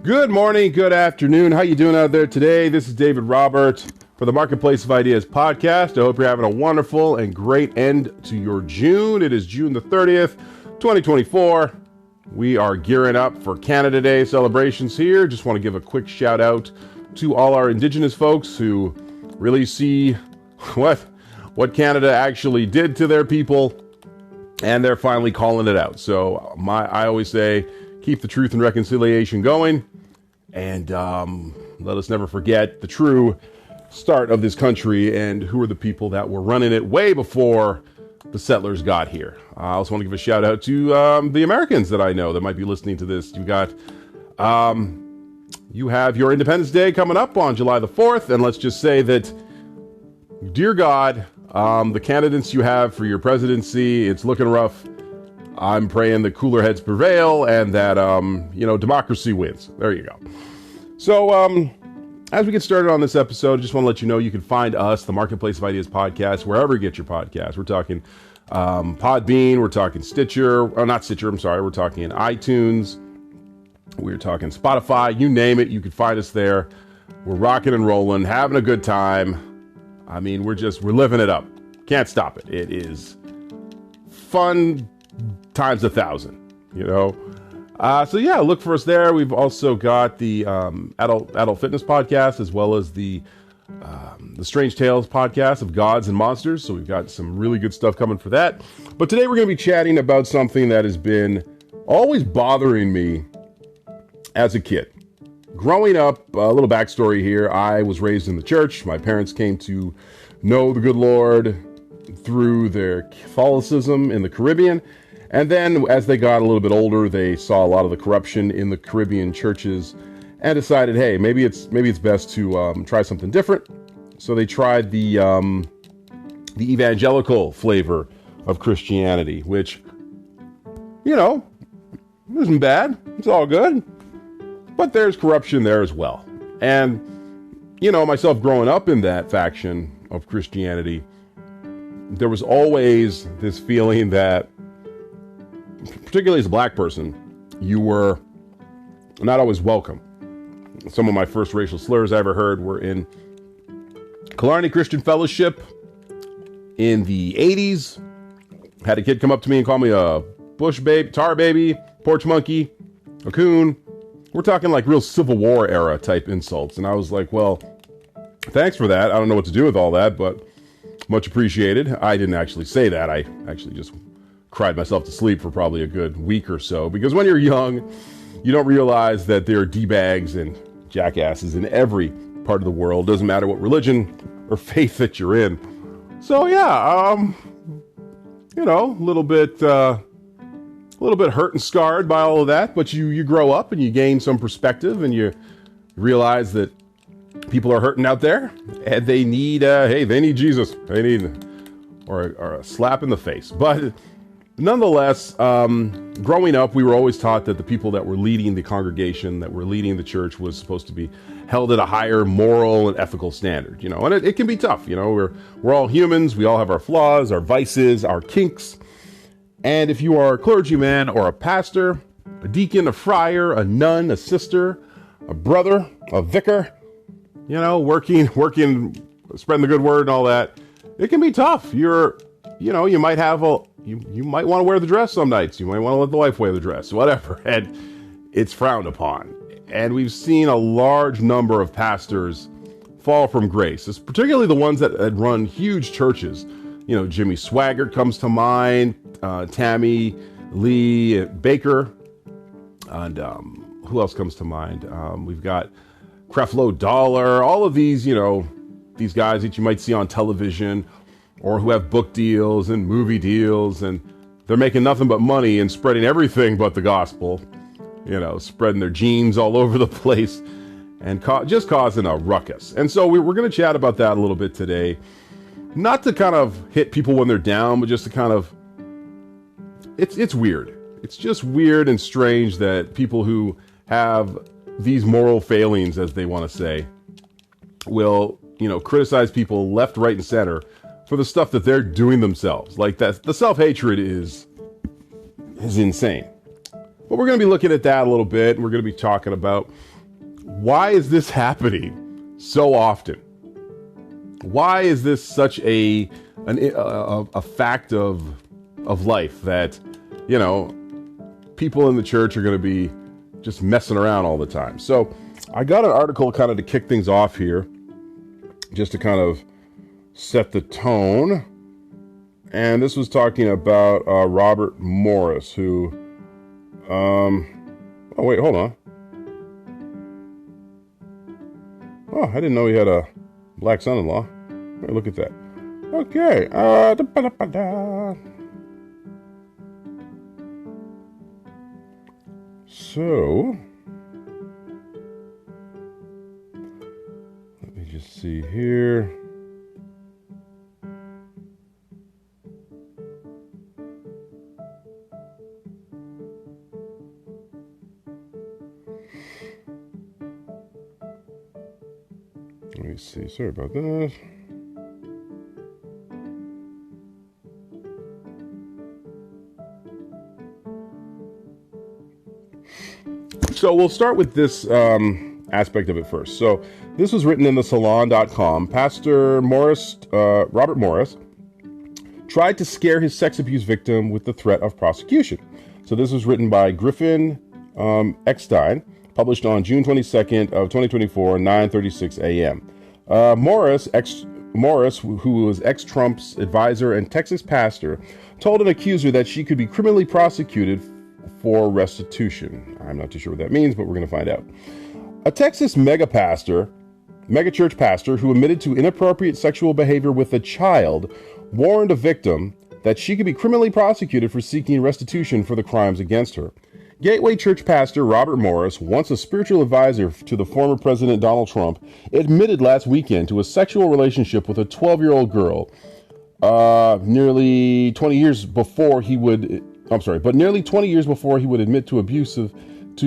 Good morning, good afternoon. How you doing out there today? This is David Roberts for the Marketplace of Ideas podcast. I hope you're having a wonderful and great end to your June. It is June the 30th, 2024. We are gearing up for Canada Day celebrations here. Just want to give a quick shout out to all our Indigenous folks who really see what Canada actually did to their people, and they're finally calling it out. So I always say, keep the truth and reconciliation going, and let us never forget the true start of this country and who are the people that were running it way before the settlers got here. I also want to give a shout out to the Americans that I know that might be listening to this. You have your Independence Day coming up on July the 4th, and let's just say that, dear God, the candidates you have for your presidency, it's looking rough. I'm praying that cooler heads prevail and that, democracy wins. There you go. So, as we get started on this episode, I just want to let you know you can find us, the Marketplace of Ideas podcast, wherever you get your podcasts. We're talking Podbean, we're talking we're talking iTunes, we're talking Spotify, you name it, you can find us there. We're rocking and rolling, having a good time. I mean, we're living it up. Can't stop it. It is fun times 1,000, So yeah, look for us there. We've also got the adult fitness podcast, as well as the Strange Tales podcast of gods and monsters. So we've got some really good stuff coming for that. But today we're going to be chatting about something that has been always bothering me as a kid. Growing up, a little backstory here, I was raised in the church. My parents came to know the good Lord through their Catholicism in the Caribbean. And then as they got a little bit older, they saw a lot of the corruption in the Caribbean churches and decided, hey, maybe it's best to try something different. So they tried the evangelical flavor of Christianity, which, isn't bad. It's all good. But there's corruption there as well. And, myself growing up in that faction of Christianity, there was always this feeling that, particularly as a black person, you were not always welcome. Some of my first racial slurs I ever heard were in Killarney Christian Fellowship in the 80s. Had a kid come up to me and call me a bush babe, tar baby, porch monkey, a coon. We're talking like real Civil War era type insults. And I was like, well, thanks for that. I don't know what to do with all that, but much appreciated. I didn't actually say that. I actually just cried myself to sleep for probably a good week or so, because when you're young, you don't realize that there are D-bags and jackasses in every part of the world. Doesn't matter what religion or faith that you're in. So yeah, a little bit hurt and scarred by all of that, but you grow up and you gain some perspective and you realize that people are hurting out there and they need Jesus. They need or a slap in the face. But nonetheless, growing up, we were always taught that the people that were leading the congregation, that were leading the church, was supposed to be held at a higher moral and ethical standard, and it can be tough. We're all humans. We all have our flaws, our vices, our kinks. And if you are a clergyman or a pastor, a deacon, a friar, a nun, a sister, a brother, a vicar, working, spreading the good word and all that, it can be tough. You might have you might want to wear the dress some nights. You might want to let the wife wear the dress, whatever. And it's frowned upon. And we've seen a large number of pastors fall from grace. It's particularly the ones that run huge churches. Jimmy Swaggart comes to mind, Tammy Lee Baker, and who else comes to mind? We've got Creflo Dollar, all of these, these guys that you might see on television or who have book deals and movie deals, and they're making nothing but money and spreading everything but the gospel, spreading their genes all over the place and just causing a ruckus. And so we're going to chat about that a little bit today. Not to kind of hit people when they're down, but just to kind of, it's weird. It's just weird and strange that people who have these moral failings, as they want to say, will, criticize people left, right, and center for the stuff that they're doing themselves. Like that, the self-hatred is insane. But we're going to be looking at that a little bit, and we're going to be talking about Why is this happening so often? Why is this such a fact of life that, you know, people in the church are going to be just messing around all the time? So I got an article kind of to kick things off here, just to kind of set the tone. And this was talking about Robert Morris, who, oh wait, hold on. Oh, I didn't know he had a black son-in-law. Hey, look at that. Okay. So, let me just see here. Let me see. Sorry about that. So we'll start with this aspect of it first. So this was written in the salon.com. Pastor Morris, Robert Morris, tried to scare his sex abuse victim with the threat of prosecution. So this was written by Griffin Eckstein, published on June 22nd of 2024, 9:36 a.m. Morris, who was ex-Trump's advisor and Texas pastor, told an accuser that she could be criminally prosecuted for restitution. I'm not too sure what that means, but we're going to find out. A Texas megachurch pastor who admitted to inappropriate sexual behavior with a child warned a victim that she could be criminally prosecuted for seeking restitution for the crimes against her. Gateway Church pastor Robert Morris, once a spiritual advisor to the former President Donald Trump, admitted last weekend to a sexual relationship with a 12-year-old girl nearly 20 years before he would admit to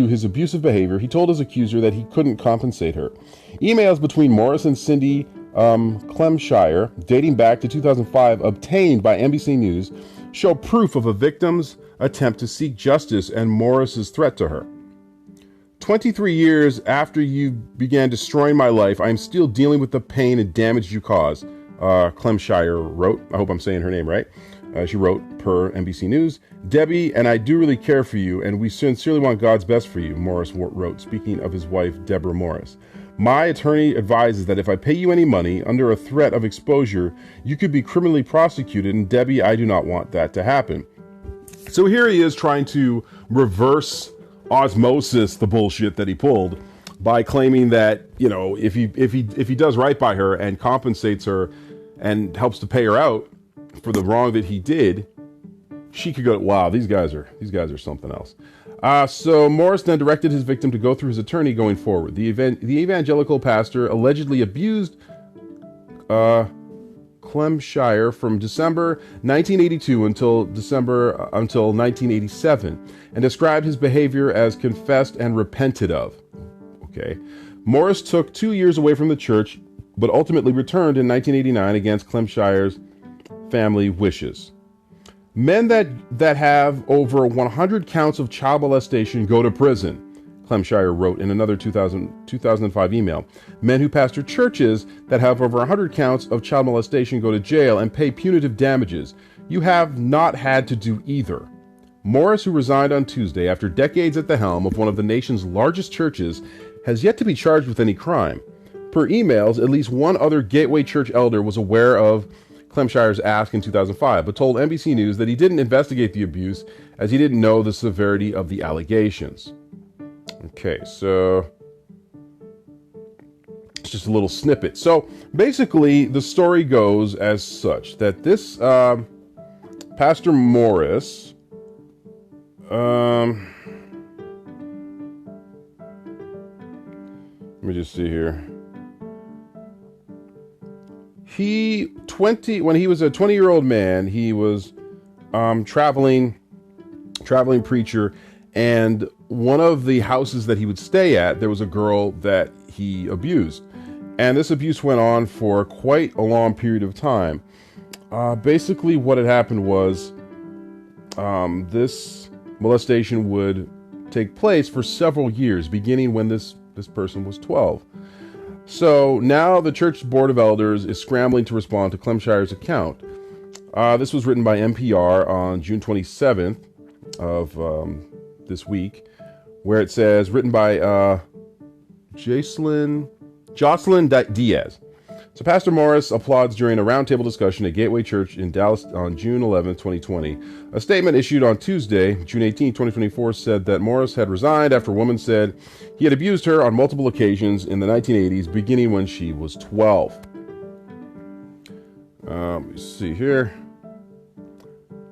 his abusive behavior. He told his accuser that he couldn't compensate her. Emails between Morris and Cindy Clemshire, dating back to 2005, obtained by NBC News, show proof of a victim's attempt to seek justice and Morris's threat to her. 23 years after you began destroying my life, I am still dealing with the pain and damage you caused, Clemshire wrote. I hope I'm saying her name right. She wrote, per NBC News. Debbie and I do really care for you, and we sincerely want God's best for you, Morris wrote, speaking of his wife, Deborah Morris. My attorney advises that if I pay you any money under a threat of exposure, you could be criminally prosecuted, and Debbie, I do not want that to happen. So here he is trying to reverse osmosis the bullshit that he pulled by claiming that, you know, if he does right by her and compensates her and helps to pay her out for the wrong that he did, she could go, wow, these guys are something else. So Morris then directed his victim to go through his attorney going forward. The evangelical pastor allegedly abused Clemshire from December 1982 until 1987, and described his behavior as confessed and repented of. Okay. Morris took 2 years away from the church, but ultimately returned in 1989 against Clemshire's family wishes. Men that have over 100 counts of child molestation go to prison, Clemshire wrote in another 2005 email. Men who pastor churches that have over 100 counts of child molestation go to jail and pay punitive damages. You have not had to do either. Morris, who resigned on Tuesday after decades at the helm of one of the nation's largest churches, has yet to be charged with any crime. Per emails, at least one other Gateway Church elder was aware of Clemshire's ask in 2005, but told NBC News that he didn't investigate the abuse as he didn't know the severity of the allegations. Okay, so it's just a little snippet. So basically, the story goes as such that this Pastor Morris, let me just see here. When he was a 20-year-old man, he was traveling preacher, and one of the houses that he would stay at, there was a girl that he abused. And this abuse went on for quite a long period of time. Basically, what had happened was this molestation would take place for several years, beginning when this this person was 12. So now the church board of elders is scrambling to respond to Clemshire's account. This was written by NPR on June 27th of this week, where it says, written by Jocelyn Diaz. So Pastor Morris applauds during a roundtable discussion at Gateway Church in Dallas on June 11, 2020. A statement issued on Tuesday, June 18, 2024, said that Morris had resigned after a woman said he had abused her on multiple occasions in the 1980s, beginning when she was 12. Let me see here.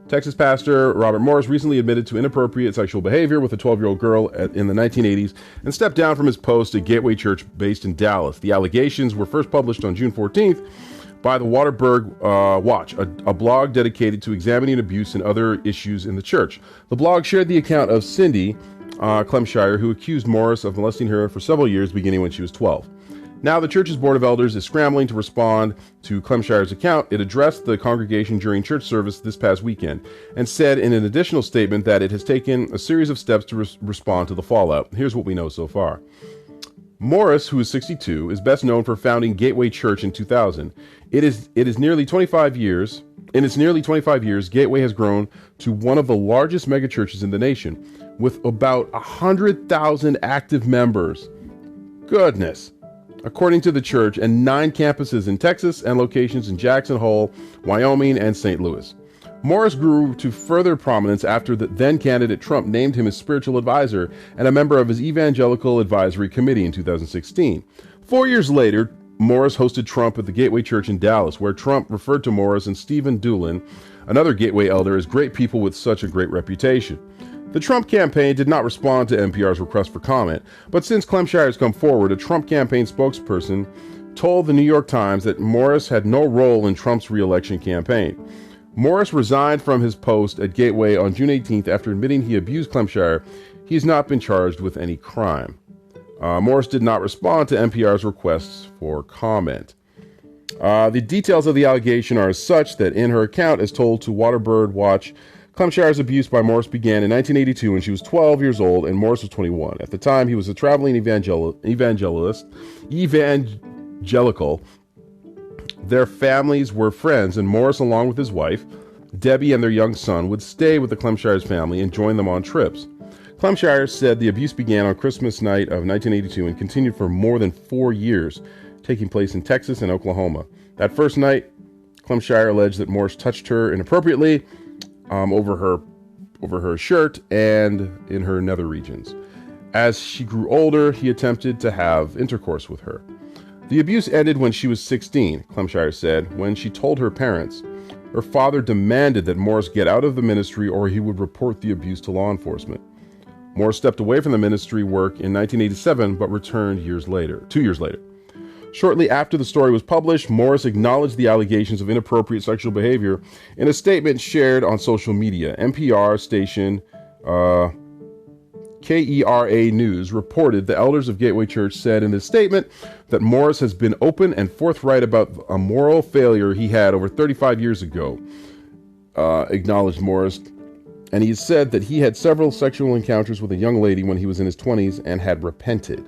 Texas pastor Robert Morris recently admitted to inappropriate sexual behavior with a 12-year-old girl in the 1980s and stepped down from his post at Gateway Church based in Dallas. The allegations were first published on June 14th by the Waterberg Watch, a blog dedicated to examining abuse and other issues in the church. The blog shared the account of Cindy Clemshire, who accused Morris of molesting her for several years, beginning when she was 12. Now the church's board of elders is scrambling to respond to Clemshire's account. It addressed the congregation during church service this past weekend and said in an additional statement that it has taken a series of steps to respond to the fallout. Here's what we know so far. Morris, who is 62, is best known for founding Gateway Church in 2000. In its nearly 25 years, Gateway has grown to one of the largest megachurches in the nation, with about 100,000 active members. Goodness. According to the church, and 9 campuses in Texas and locations in Jackson Hole, Wyoming, and St. Louis. Morris grew to further prominence after the then-candidate Trump named him his spiritual advisor and a member of his Evangelical Advisory Committee in 2016. 4 years later, Morris hosted Trump at the Gateway Church in Dallas, where Trump referred to Morris and Stephen Doolin, another Gateway elder, as great people with such a great reputation. The Trump campaign did not respond to NPR's request for comment, but since Clemshire has come forward, a Trump campaign spokesperson told the New York Times that Morris had no role in Trump's re-election campaign. Morris resigned from his post at Gateway on June 18th after admitting he abused Clemshire. He has not been charged with any crime. Morris did not respond to NPR's requests for comment. The details of the allegation are as such that in her account, as told to Waterberg Watch, Clemshire's abuse by Morris began in 1982 when she was 12 years old and Morris was 21. At the time, he was a traveling evangelical. Their families were friends, and Morris, along with his wife, Debbie, and their young son, would stay with the Clemshire's family and join them on trips. Clemshire said the abuse began on Christmas night of 1982 and continued for more than 4 years, taking place in Texas and Oklahoma. That first night, Clemshire alleged that Morris touched her inappropriately, over her shirt and in her nether regions. As she grew older, he attempted to have intercourse with her. The abuse ended when she was 16, Clemshire said, when she told her parents. Her father demanded that Morris get out of the ministry or he would report the abuse to law enforcement. Morris stepped away from the ministry work in 1987, but returned 2 years later. Shortly after the story was published, Morris acknowledged the allegations of inappropriate sexual behavior in a statement shared on social media. NPR station KERA News reported the elders of Gateway Church said in his statement that Morris has been open and forthright about a moral failure he had over 35 years ago, acknowledged Morris. And he said that he had several sexual encounters with a young lady when he was in his 20s and had repented.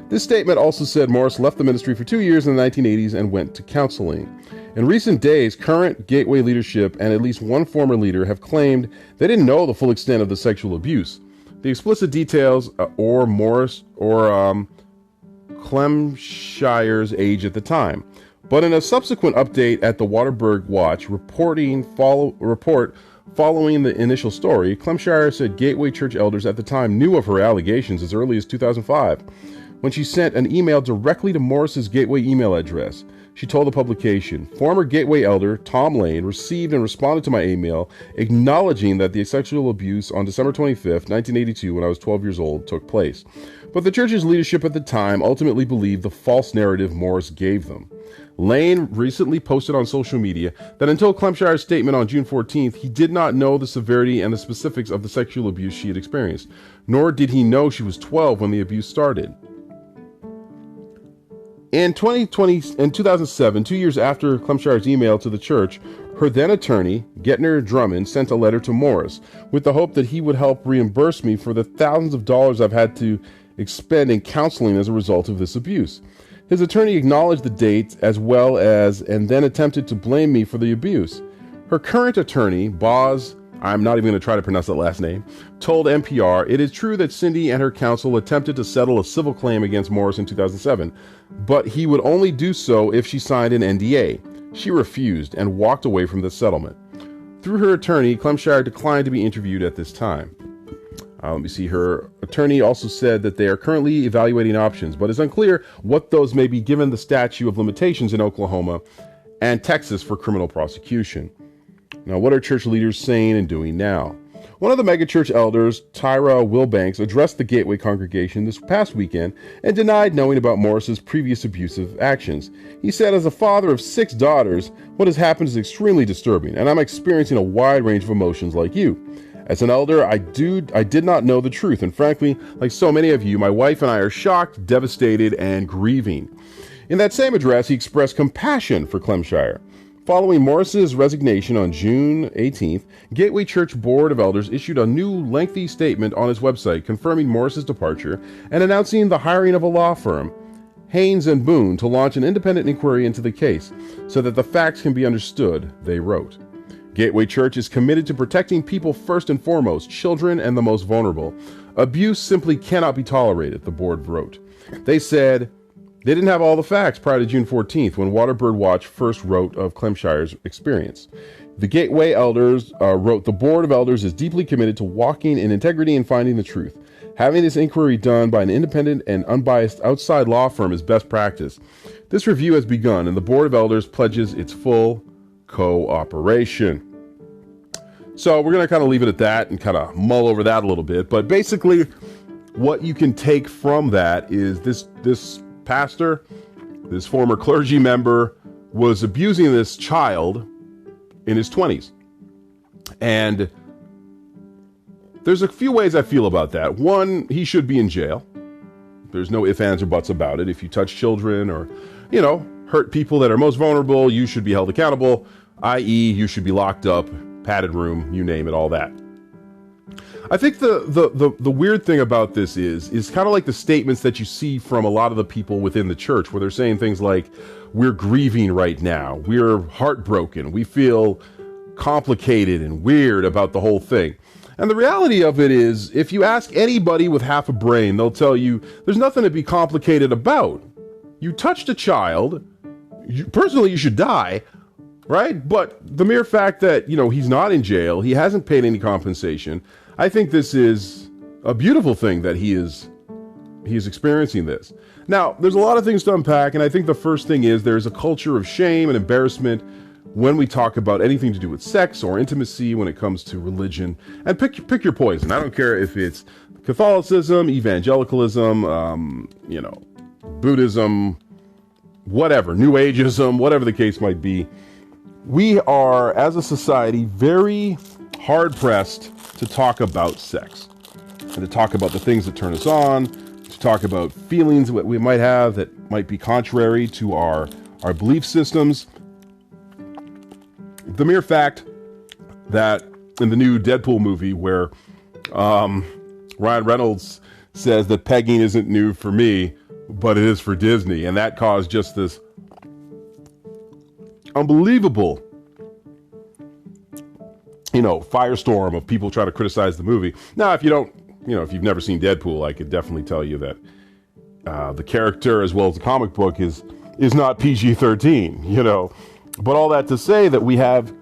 This statement also said Morris left the ministry for 2 years in the 1980s and went to counseling. In recent days, current Gateway leadership and at least one former leader have claimed they didn't know the full extent of the sexual abuse. The explicit details or Morris or Clemshire's age at the time. But in a subsequent update at the Waterberg Watch following the initial story, Clemshire said Gateway Church elders at the time knew of her allegations as early as 2005, when she sent an email directly to Morris's Gateway email address. She told the publication, former Gateway elder Tom Lane received and responded to my email acknowledging that the sexual abuse on December 25th, 1982, when I was 12 years old, took place. But the church's leadership at the time ultimately believed the false narrative Morris gave them. Lane recently posted on social media that until Clemshire's statement on June 14th, he did not know the severity and the specifics of the sexual abuse she had experienced, nor did he know she was 12 when the abuse started. In 2007, 2 years after Clemshire's email to the church, her then attorney, Getner Drummond, sent a letter to Morris with the hope that he would help reimburse me for the thousands of dollars I've had to expending counseling as a result of this abuse. His attorney acknowledged the dates as well as and then attempted to blame me for the abuse. Her current attorney, Boz, I'm not even going to try to pronounce that last name, told NPR it is true that Cindy and her counsel attempted to settle a civil claim against Morris in 2007, but he would only do so if she signed an NDA. She refused and walked away from the settlement. Through her attorney, Clemshire declined to be interviewed at this time. Let me see. Her attorney also said that they are currently evaluating options, but it's unclear what those may be given the statute of limitations in Oklahoma and Texas for criminal prosecution. Now, what are church leaders saying and doing now? One of the megachurch elders, Tyra Wilbanks, addressed the Gateway congregation this past weekend and denied knowing about Morris's previous abusive actions. He said, as a father of 6 daughters, what has happened is extremely disturbing, and I'm experiencing a wide range of emotions like you. As an elder, I did not know the truth, and frankly, like so many of you, my wife and I are shocked, devastated, and grieving. In that same address, he expressed compassion for Clemshire. Following Morris's resignation on June 18th, Gateway Church Board of Elders issued a new lengthy statement on its website confirming Morris's departure and announcing the hiring of a law firm, Haynes and Boone, to launch an independent inquiry into the case so that the facts can be understood, they wrote. Gateway Church is committed to protecting people first and foremost, children and the most vulnerable. Abuse simply cannot be tolerated, the board wrote. They said they didn't have all the facts prior to June 14th when Waterbird Watch first wrote of Clemshire's experience. The Gateway Elders wrote, the Board of Elders is deeply committed to walking in integrity and finding the truth. Having this inquiry done by an independent and unbiased outside law firm is best practice. This review has begun and the Board of Elders pledges its full cooperation. So we're going to kind of leave it at that and kind of mull over that a little bit. But basically, what you can take from that is this pastor, this former clergy member, was abusing this child in his 20s. And there's a few ways I feel about that. One, he should be in jail. There's no ifs, ands, or buts about it. If you touch children or, hurt people that are most vulnerable, you should be held accountable, i.e. you should be locked up, padded room, you name it, all that. I think the weird thing about this is kind of like the statements that you see from a lot of the people within the church where they're saying things like, we're grieving right now, we're heartbroken, we feel complicated and weird about the whole thing. And the reality of it is, if you ask anybody with half a brain, they'll tell you there's nothing to be complicated about. You touched a child, personally you should die, right? But the mere fact that, he's not in jail, he hasn't paid any compensation, I think this is a beautiful thing that he is experiencing this. Now, there's a lot of things to unpack, and I think the first thing is there's a culture of shame and embarrassment when we talk about anything to do with sex or intimacy when it comes to religion. And pick your poison. I don't care if it's Catholicism, evangelicalism, Buddhism, whatever, New Ageism, whatever the case might be. We are, as a society, very hard-pressed to talk about sex and to talk about the things that turn us on, to talk about feelings that we might have that might be contrary to our belief systems. The mere fact that in the new Deadpool movie where Ryan Reynolds says that pegging isn't new for me, but it is for Disney, and that caused just this unbelievable firestorm of people trying to criticize the movie. Now, if you've never seen Deadpool, I could definitely tell you that the character as well as the comic book is not PG-13, But all that to say that we have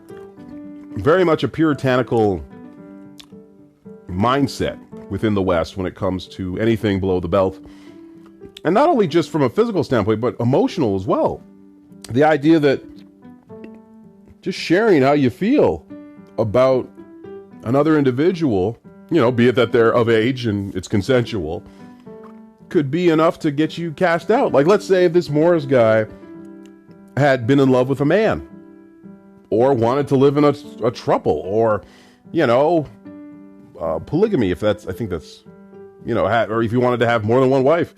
very much a puritanical mindset within the West when it comes to anything below the belt. And not only just from a physical standpoint, but emotional as well. The idea that just sharing how you feel about another individual, be it that they're of age and it's consensual, could be enough to get you cast out. Like, let's say this Morris guy had been in love with a man or wanted to live in a throuple or, polygamy, or if he wanted to have more than one wife,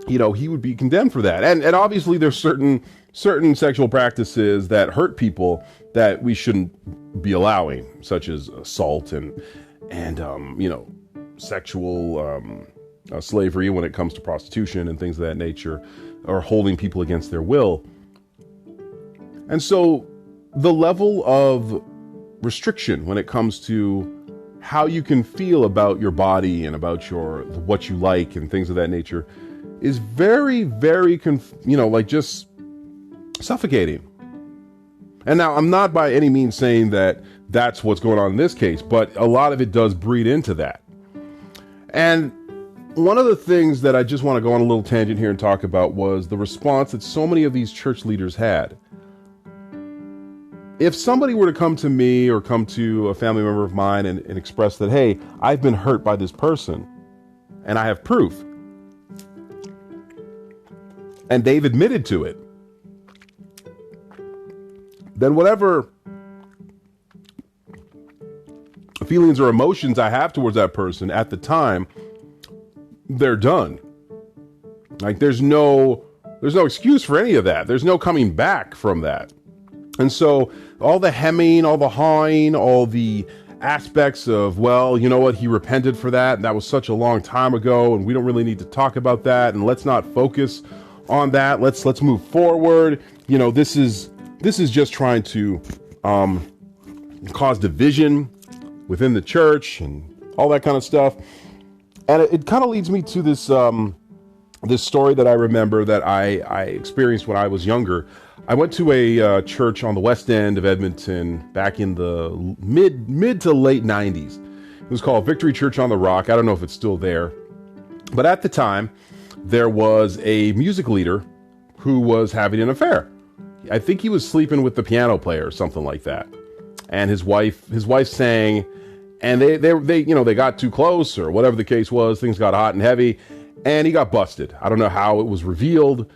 he would be condemned for that. And obviously there's certain sexual practices that hurt people that we shouldn't be allowing, such as assault and sexual slavery when it comes to prostitution and things of that nature, or holding people against their will. And so the level of restriction when it comes to how you can feel about your body and about what you like and things of that nature is very, very, just suffocating. And now I'm not by any means saying that that's what's going on in this case, but a lot of it does breed into that. And one of the things that I just want to go on a little tangent here and talk about was the response that so many of these church leaders had. If somebody were to come to me or come to a family member of mine and express that, hey, I've been hurt by this person and I have proof, and they've admitted to it, then whatever feelings or emotions I have towards that person at the time, they're done. Like there's no excuse for any of that. There's no coming back from that. And so all the hemming, all the hawing, all the aspects of, well, you know what, he repented for that, and that was such a long time ago, and we don't really need to talk about that, and let's not focus on that. Let's move forward. This is just trying to cause division within the church and all that kind of stuff. And it kind of leads me to this this story that I remember that I experienced when I was younger. I went to a church on the west end of Edmonton back in the mid to late 90s. It was called Victory Church on the Rock. I don't know if it's still there. But at the time, there was a music leader who was having an affair. I think he was sleeping with the piano player or something like that. And his wife sang, and they got too close or whatever the case was. Things got hot and heavy, and he got busted. I don't know how it was revealed.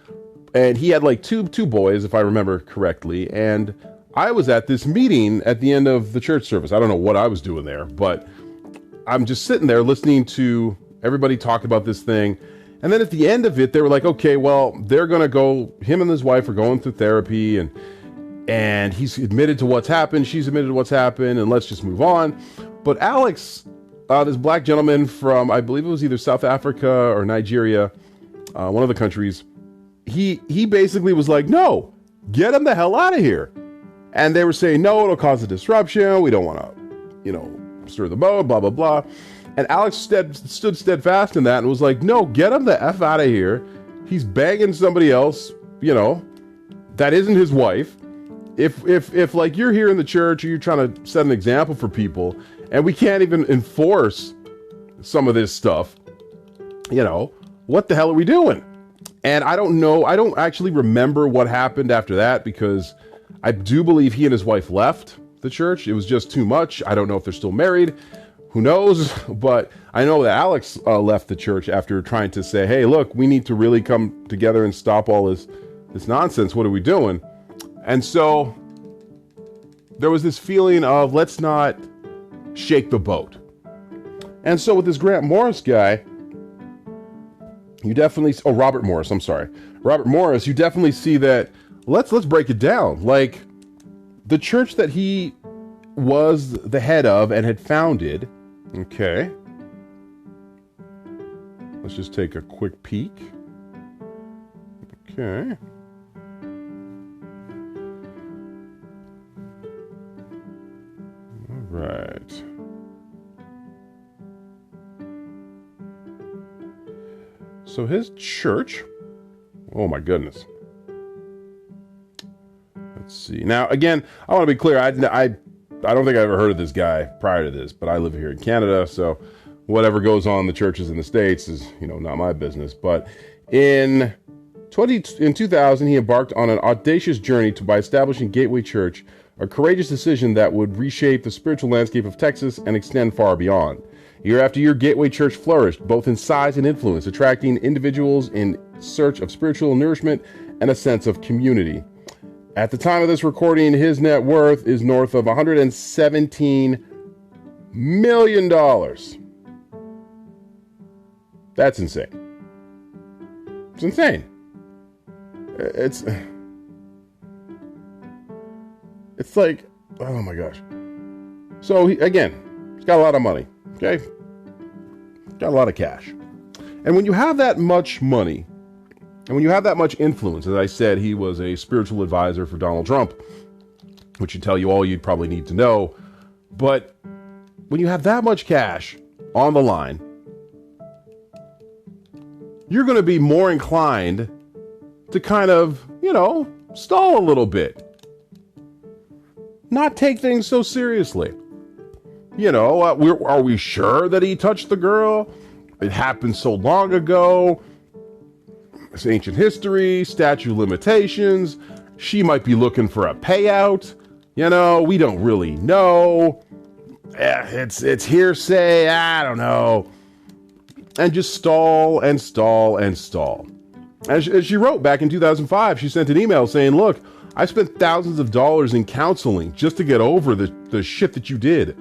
And he had like two boys, if I remember correctly. And I was at this meeting at the end of the church service. I don't know what I was doing there, but I'm just sitting there listening to everybody talk about this thing. And then at the end of it, they were like, okay, well, they're going to go, him and his wife are going through therapy, and he's admitted to what's happened. She's admitted to what's happened, and let's just move on. But Alex, this black gentleman from, I believe it was either South Africa or Nigeria, one of the countries, he basically was like, no, get him the hell out of here. And they were saying, no, it'll cause a disruption. We don't want to, stir the boat, blah, blah, blah. And Alex stood steadfast in that and was like, no, get him the F out of here. He's banging somebody else, that isn't his wife. If like you're here in the church or you're trying to set an example for people and we can't even enforce some of this stuff, what the hell are we doing? And I don't know. I don't actually remember what happened after that because I do believe he and his wife left the church. It was just too much. I don't know if they're still married. Who knows? But I know that Alex left the church after trying to say, hey, look, we need to really come together and stop all this nonsense. What are we doing? And so there was this feeling of let's not shake the boat. And so with this Grant Morris guy, you definitely, Robert Morris, I'm sorry. Robert Morris, you definitely see that, let's break it down. Like, the church that he was the head of and had founded, okay. Let's just take a quick peek. Okay. All right. So his church, oh my goodness. Let's see. Now, again, I want to be clear. I don't think I ever heard of this guy prior to this, but I live here in Canada, so whatever goes on in the churches in the States is, not my business. But in 2000, he embarked on an audacious journey by establishing Gateway Church, a courageous decision that would reshape the spiritual landscape of Texas and extend far beyond. Year after year, Gateway Church flourished, both in size and influence, attracting individuals in search of spiritual nourishment and a sense of community. At the time of this recording, his net worth is north of $117 million. That's insane. It's insane. It's like, oh my gosh. So he's got a lot of money. Okay. Got a lot of cash. And when you have that much money, and when you have that much influence, as I said, he was a spiritual advisor for Donald Trump, which should tell you all you'd probably need to know. But when you have that much cash on the line, you're going to be more inclined to kind of, stall a little bit. Not take things so seriously. Are we sure that he touched the girl? It happened so long ago. It's ancient history, statute of limitations. She might be looking for a payout. We don't really know. It's hearsay. I don't know. And just stall and stall and stall. As she wrote back in 2005, she sent an email saying, look, I spent thousands of dollars in counseling just to get over the shit that you did.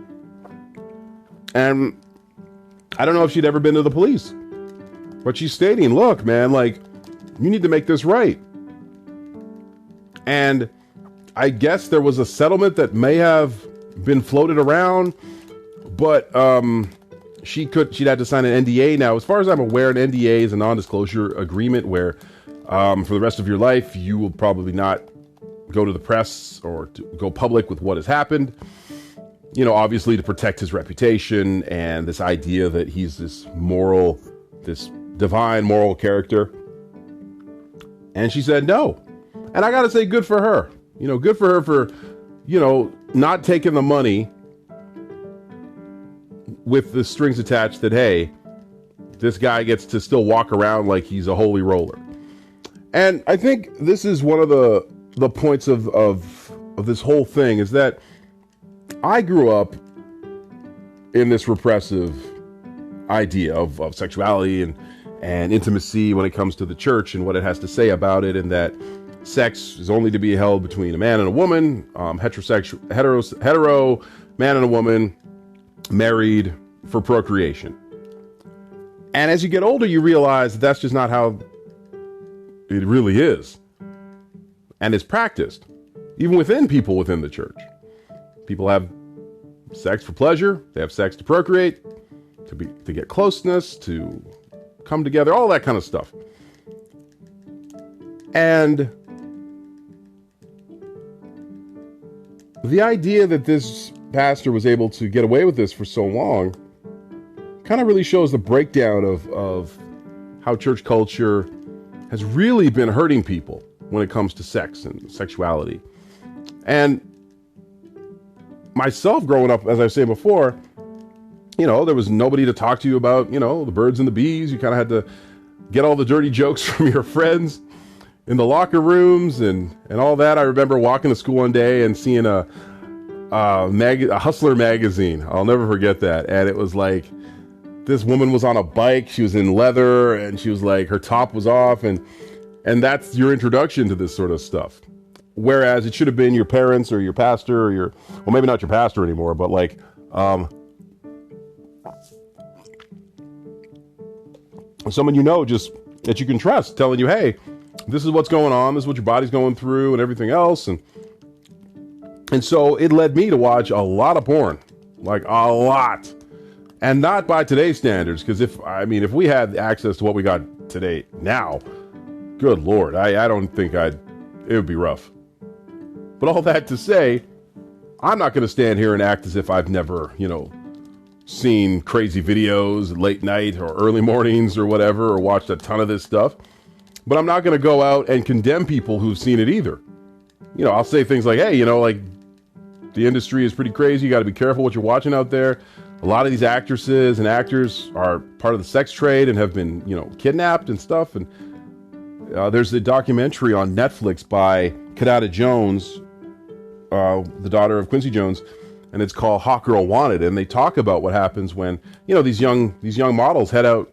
And I don't know if she'd ever been to the police. But she's stating, look, man, you need to make this right. And I guess there was a settlement that may have been floated around, but she'd had to sign an NDA. Now, as far as I'm aware, an NDA is a non-disclosure agreement where for the rest of your life, you will probably not go to the press or to go public with what has happened. Obviously to protect his reputation and this idea that he's this divine moral character. And she said no. And I got to say, good for her. Good for her for, not taking the money with the strings attached that, hey, this guy gets to still walk around like he's a holy roller. And I think this is one of the points of this whole thing is that I grew up in this repressive idea of sexuality and intimacy when it comes to the church and what it has to say about it, and that sex is only to be held between a man and a woman, hetero man and a woman, married for procreation. And as you get older, you realize that's just not how it really is. And it's practiced, even within people within the church. People have sex for pleasure, they have sex to procreate, to get closeness, to come together, all that kind of stuff. And the idea that this pastor was able to get away with this for so long kind of really shows the breakdown of how church culture has really been hurting people when it comes to sex and sexuality. And myself growing up, as I was saying before, there was nobody to talk to you about, the birds and the bees. You kind of had to get all the dirty jokes from your friends in the locker rooms and all that. I remember walking to school one day and seeing a Hustler magazine. I'll never forget that. And it was like, this woman was on a bike. She was in leather and she was like, her top was off. And that's your introduction to this sort of stuff. Whereas it should have been your parents or your pastor or well, maybe not your pastor anymore, but someone just that you can trust telling you, hey, this is what's going on, this is what your body's going through and everything else. And so it led me to watch a lot of porn, like a lot. And not by today's standards, because if we had access to what we got today now, good Lord, I don't think it would be rough. But all that to say, I'm not going to stand here and act as if I've never, seen crazy videos late night or early mornings or whatever, or watched a ton of this stuff. But I'm not going to go out and condemn people who've seen it either. I'll say things like, hey, the industry is pretty crazy. You got to be careful what you're watching out there. A lot of these actresses and actors are part of the sex trade and have been, kidnapped and stuff. And there's a documentary on Netflix by Kadada Jones, the daughter of Quincy Jones, and it's called Hot Girl Wanted. And they talk about what happens when, these young models head out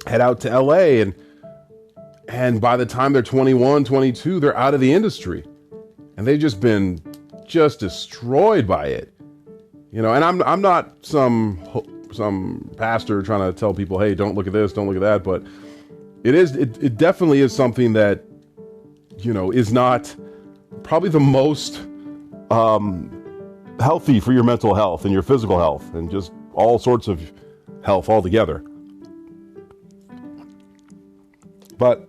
to LA, and by the time they're 21, 22, they're out of the industry. And they've just been destroyed by it. And I'm not some pastor trying to tell people, hey, don't look at this, don't look at that, but it definitely is something that, is not probably the most healthy for your mental health and your physical health and just all sorts of health altogether. But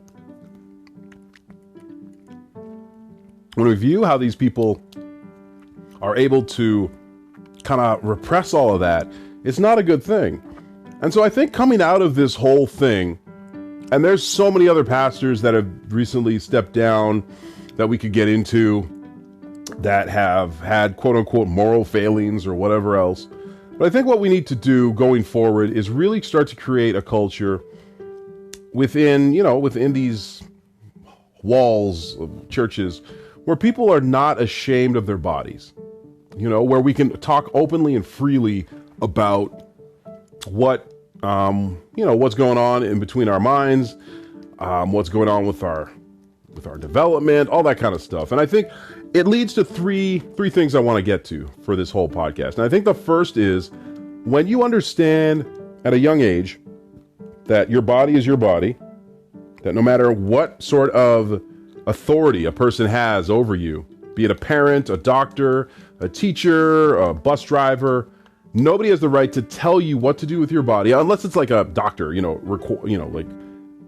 when we view how these people are able to kind of repress all of that, it's not a good thing. And so I think coming out of this whole thing, and there's so many other pastors that have recently stepped down that we could get into that have had quote unquote moral failings or whatever else. But I think what we need to do going forward is really start to create a culture within these walls of churches where people are not ashamed of their bodies, where we can talk openly and freely about what's going on in between our minds, what's going on with our development, all that kind of stuff. And I think it leads to three things I want to get to for this whole podcast. And I think the first is when you understand at a young age that your body is your body, that no matter what sort of authority a person has over you, be it a parent, a doctor, a teacher, a bus driver, nobody has the right to tell you what to do with your body, unless it's like a doctor, like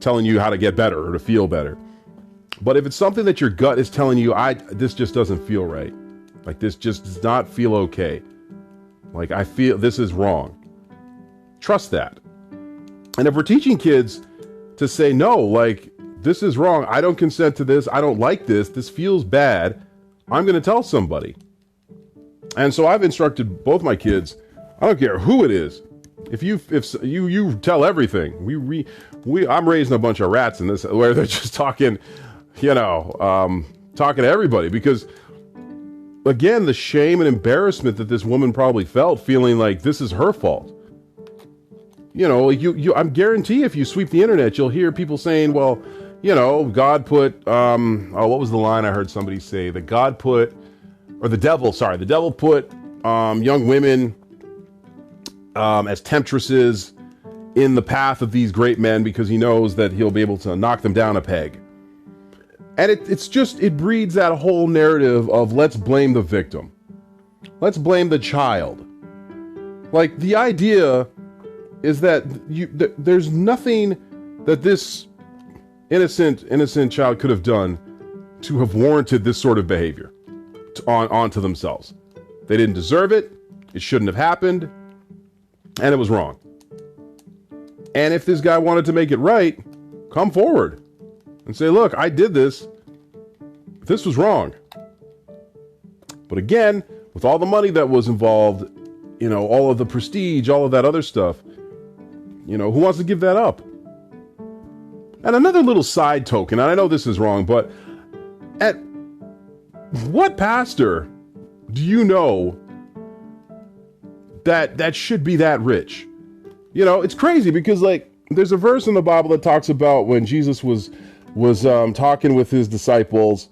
telling you how to get better or to feel better. But if it's something that your gut is telling you, this just doesn't feel right. Like this just does not feel okay. Like I feel this is wrong. Trust that. And if we're teaching kids to say, no, like this is wrong. I don't consent to this. I don't like this. This feels bad. I'm going to tell somebody. And so I've instructed both my kids, I don't care who it is. If you tell everything. I'm raising a bunch of rats in this where they're just talking, talking to everybody, because again, the shame and embarrassment that this woman probably felt, feeling like this is her fault. I'm guarantee if you sweep the internet, you'll hear people saying, well, God put, what was the line I heard somebody say? The devil put young women as temptresses in the path of these great men because he knows that he'll be able to knock them down a peg. And it breeds that whole narrative of let's blame the victim. Let's blame the child. Like the idea is that there's nothing that this innocent child could have done to have warranted this sort of behavior onto themselves. They didn't deserve it. It shouldn't have happened. And it was wrong. And if this guy wanted to make it right, come forward and say, look, I did this. This was wrong. But again, with all the money that was involved, all of the prestige, all of that other stuff, who wants to give that up? And another little side token, and I know this is wrong, but at what pastor do you know that should be that rich? It's crazy because there's a verse in the Bible that talks about when Jesus was talking with his disciples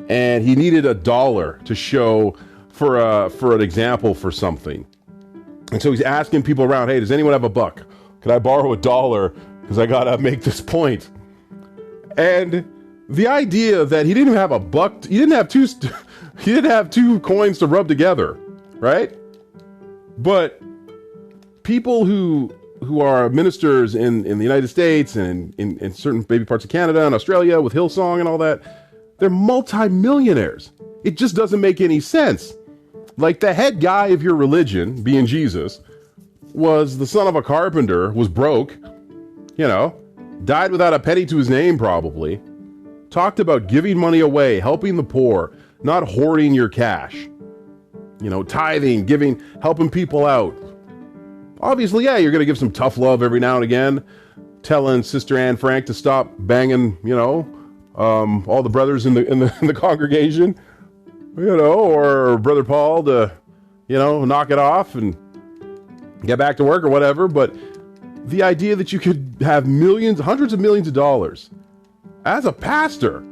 and he needed $1 to show for an example for something. And so he's asking people around, hey, does anyone have a buck? Could I borrow $1? Because I gotta make this point. And the idea that he didn't have a buck, he didn't have two coins to rub together, right? But people who are ministers in the United States and in certain maybe parts of Canada and Australia with Hillsong and all that, they're multi-millionaires. It just doesn't make any sense. Like the head guy of your religion, being Jesus, was the son of a carpenter, was broke, died without a penny to his name probably, talked about giving money away, helping the poor, not hoarding your cash, tithing, giving, helping people out. Obviously, yeah, you're going to give some tough love every now and again, telling Sister Anne Frank to stop banging, all the brothers in the congregation, or Brother Paul to, knock it off and get back to work or whatever. But the idea that you could have hundreds of millions of dollars as a pastor,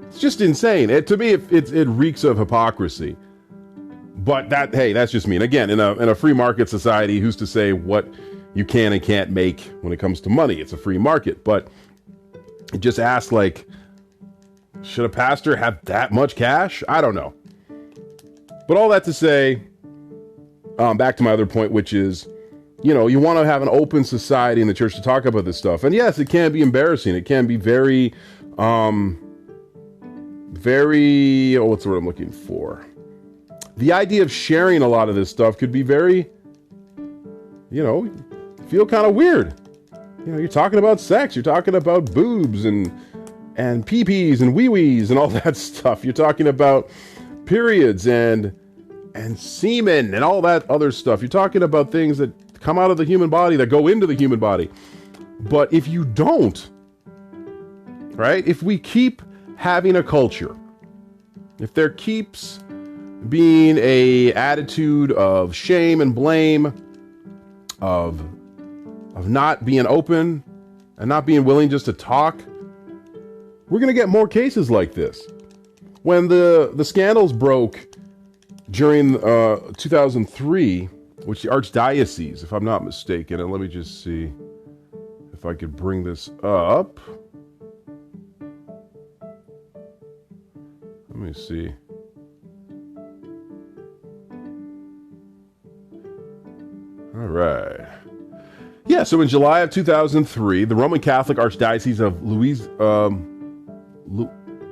it's just insane. To me, it reeks of hypocrisy. But that's just me. And again, in a free market society, who's to say what you can and can't make when it comes to money? It's a free market. But it just asks, should a pastor have that much cash? I don't know. But all that to say, back to my other point, which is you want to have an open society in the church to talk about this stuff. And yes, it can be embarrassing. It can be very, what's the word I'm looking for? The idea of sharing a lot of this stuff could be very, feel kind of weird. You're talking about sex, you're talking about boobs and pee-pees and wee-wees and all that stuff. You're talking about periods and semen and all that other stuff. You're talking about things that come out of the human body, that go into the human body. But if you don't, right? If we keep having a culture, if there keeps being a attitude of shame and blame, of not being open and not being willing just to talk, we're going to get more cases like this. When the scandals broke during 2003, which the Archdiocese, if I'm not mistaken, and let me just see if I could bring this up. Let me see. All right. Yeah, so in July of 2003, the Roman Catholic Archdiocese of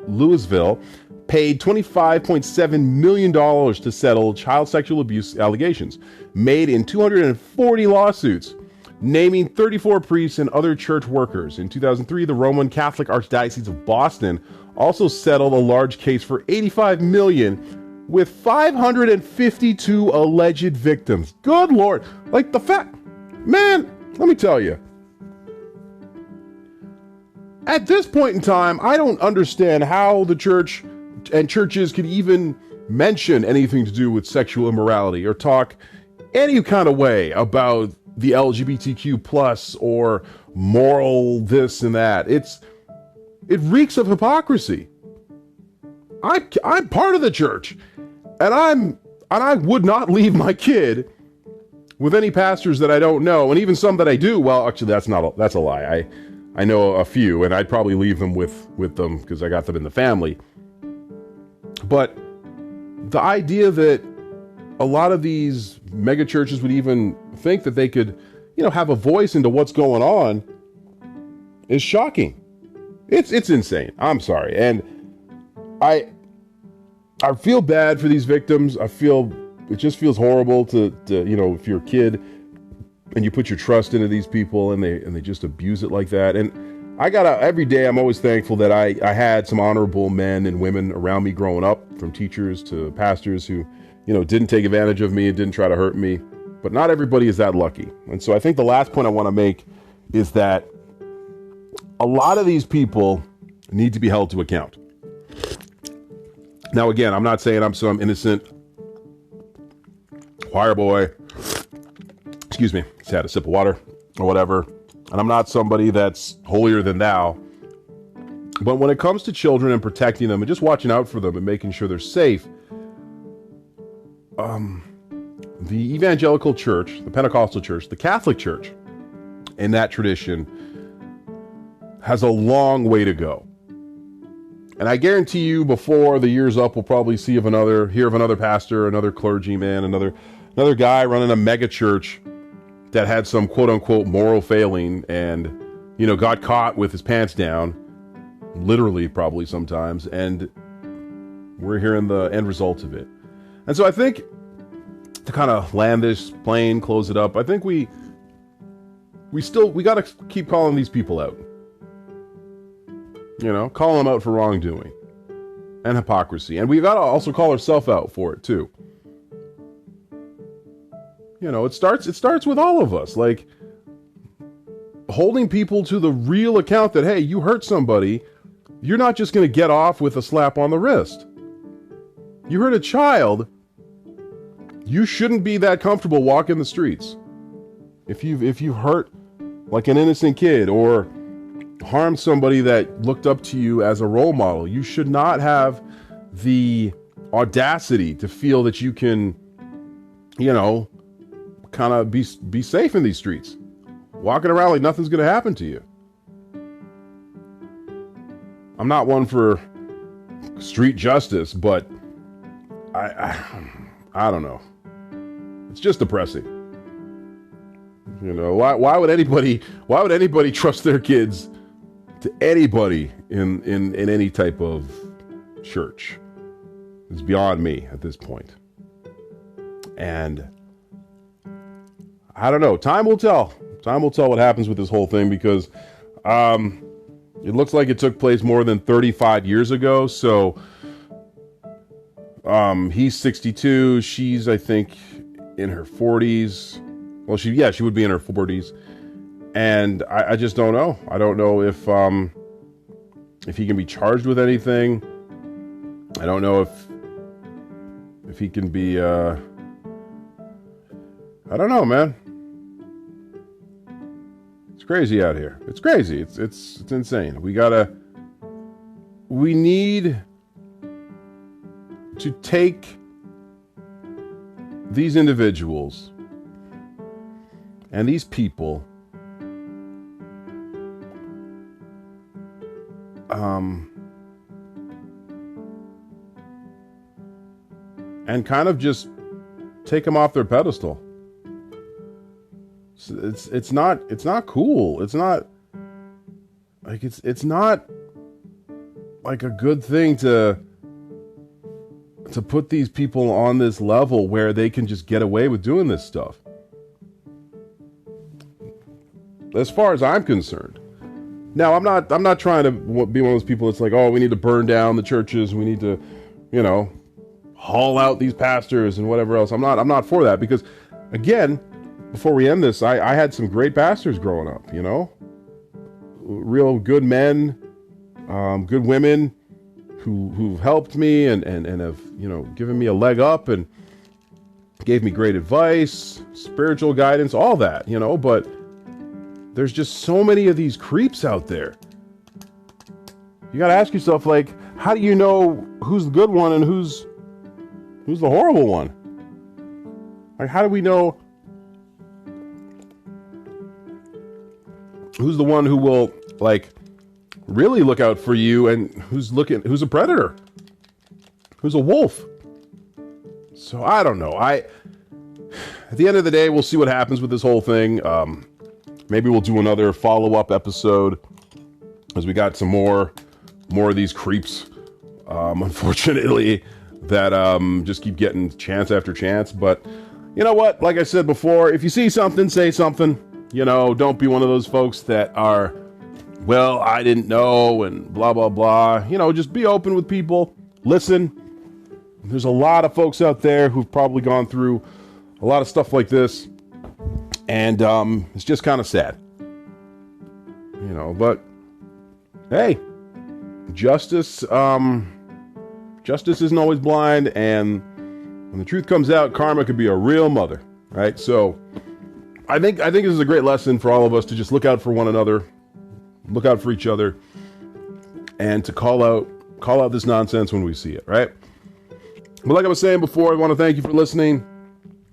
Louisville paid $25.7 million to settle child sexual abuse allegations made in 240 lawsuits, naming 34 priests and other church workers. In 2003, the Roman Catholic Archdiocese of Boston also settled a large case for $85 million with 552 alleged victims. Good Lord. Like the fact, man, let me tell you. At this point in time, I don't understand how the church and churches could even mention anything to do with sexual immorality or talk any kind of way about the LGBTQ plus or moral this and that. It reeks of hypocrisy. I'm part of the church, and I would not leave my kid with any pastors that I don't know, and even some that I do. Well, actually, that's a lie. I know a few, and I'd probably leave them with them because I got them in the family. But the idea that a lot of these mega churches would even think that they could, have a voice into what's going on is shocking. It's insane. I'm sorry. And I feel bad for these victims. It just feels horrible to if you're a kid and you put your trust into these people and they just abuse it like that. And every day I'm always thankful that I had some honorable men and women around me growing up, from teachers to pastors who, didn't take advantage of me and didn't try to hurt me. But not everybody is that lucky. And so I think the last point I want to make is that a lot of these people need to be held to account. Now, again, I'm not saying I'm some innocent choir boy. Excuse me, just had a sip of water or whatever. And I'm not somebody that's holier than thou. But when it comes to children and protecting them and just watching out for them and making sure they're safe, the evangelical church, the Pentecostal church, the Catholic church, in that tradition has a long way to go. And I guarantee you, before the year's up, we'll probably hear of another pastor, another clergyman, another guy running a mega church that had some quote unquote moral failing and, got caught with his pants down, literally probably sometimes, and we're hearing the end result of it. And so I think, to kind of land this plane, close it up, I think we got to keep calling these people out. Call them out for wrongdoing and hypocrisy. And we got to also call ourselves out for it too. It starts with all of us, like holding people to the real account that, hey, you hurt somebody. You're not just going to get off with a slap on the wrist. You hurt a child. You shouldn't be that comfortable walking the streets. If you hurt like an innocent kid or harmed somebody that looked up to you as a role model, you should not have the audacity to feel that you can, kind of be safe in these streets, walking around like nothing's going to happen to you. I'm not one for street justice, but I don't know. It's just depressing. You know, why would anybody trust their kids to anybody in any type of church? It's beyond me at this point. And I don't know. Time will tell. Time will tell what happens with this whole thing, because it looks like it took place more than 35 years ago. So he's 62. She's, I think, in her 40s. Well, she would be in her 40s. And I just don't know. I don't know if he can be charged with anything. I don't know if he can be, I don't know, man. It's crazy out here. It's crazy. It's insane. We need to take these individuals and these people and kind of just take them off their pedestal. It's not cool. It's not like it's not like a good thing to put these people on this level where they can just get away with doing this stuff. As far as I'm concerned. Now, I'm not trying to be one of those people that's like, oh, we need to burn down the churches. We need to, haul out these pastors and whatever else. I'm not for that, because, again, before we end this, I had some great pastors growing up, real good men, good women who've helped me and have, given me a leg up and gave me great advice, spiritual guidance, all that, but there's just so many of these creeps out there. You got to ask yourself, like, how do you know who's the good one and who's the horrible one? Like, how do we know who's the one who will, like, really look out for you and who's a predator, who's a wolf? So I don't know. At the end of the day, we'll see what happens with this whole thing. Maybe we'll do another follow-up episode, as we got some more of these creeps, unfortunately, that just keep getting chance after chance. But you know what? Like I said before, if you see something, say something. Don't be one of those folks that are, well, I didn't know, and blah, blah, blah. Just be open with people. Listen. There's a lot of folks out there who've probably gone through a lot of stuff like this. And it's just kind of sad. But hey, justice isn't always blind, and when the truth comes out, karma could be a real mother, right? So I think this is a great lesson for all of us to just look out for one another, look out for each other, and to call out this nonsense when we see it, right? But like I was saying before, I want to thank you for listening.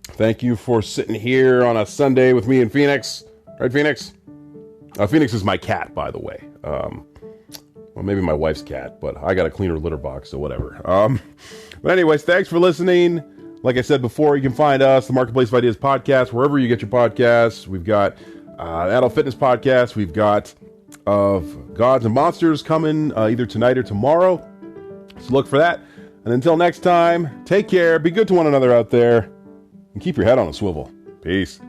Thank you for sitting here on a Sunday with me in Phoenix. Right, Phoenix? Phoenix is my cat, by the way. Well, maybe my wife's cat, but I got a cleaner litter box, so whatever. But anyways, thanks for listening. Like I said before, you can find us, the Marketplace of Ideas podcast, wherever you get your podcasts. We've got Adult Fitness Podcast. We've got Of Gods and Monsters coming either tonight or tomorrow. So look for that. And until next time, take care, be good to one another out there, and keep your head on a swivel. Peace.